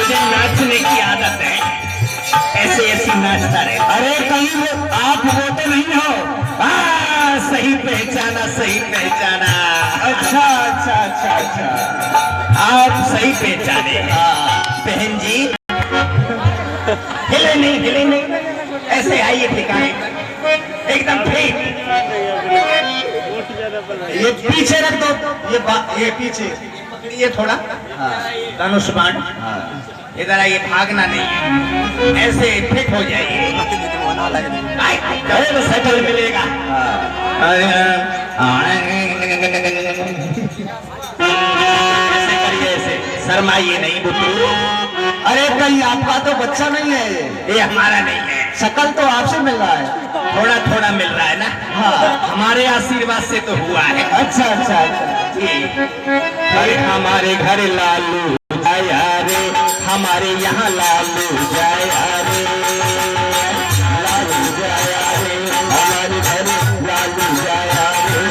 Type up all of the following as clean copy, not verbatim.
मुझे नाचने की आदत है, ऐसे ऐसी नाचता रहे। अरे कहीं आप वो तो नहीं हो? सही पहचाना, सही पहचाना। अच्छा अच्छा अच्छा अच्छा, आप सही पहचाने। बहन जी हिले नहीं, हिले नहीं, ऐसे आइए ठिकाने एकदम ठीक। ये पीछे रख दो, ये पीछे पकड़िए थोड़ा, धनुष बाण। इधर आइए, भागना नहीं है, ऐसे फिट हो जाइए, सेटल मिलेगा। ऐसे करिए, ऐसे शर्माइए नहीं बुद्धू। अरे कहीं आपका तो बच्चा नहीं है ये हमारा नहीं है, शक्ल तो आपसे मिल रहा है। थोड़ा थोड़ा मिल रहा है ना। हाँ, हमारे आशीर्वाद से तो हुआ है। अच्छा अच्छा अच्छा जी। अरे हमारे घर लालू जाया रे, हमारे यहाँ लालू जाया रे, लालू जाया रे, हमारे घर लालू जाया रे,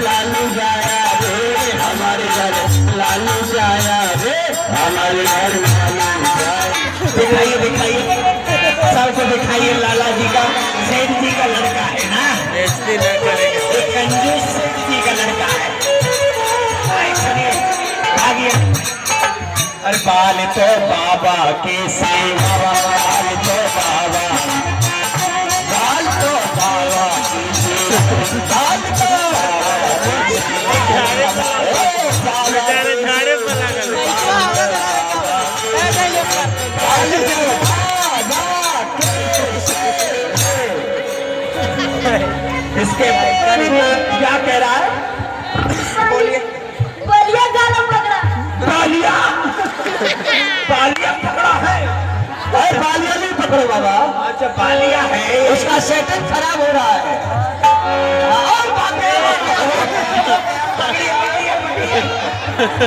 लालू जाया रे, हमारे घर लालू जाया रे, हमारे घर लालू जाया। दिखाइए दिखाइए, सबको दिखाइए, लाला जी का, सेठ जी का लड़का है ना, बेइज्जती न करेंगे, कंजूस सेठ जी का लड़का है। अरे बाल तो बाबा के सेवा, बाल तो बाबा, बाल तो बाबा के सेवा, बाल तो इसके क्या कह रहा है? बोलिए। बालिया गाना पकड़ा। बालिया, बालिया पकड़ा है? अरे बालिया नहीं पकड़ो बाबा। अच्छा बालिया है, उसका सेटिंग खराब हो रहा है।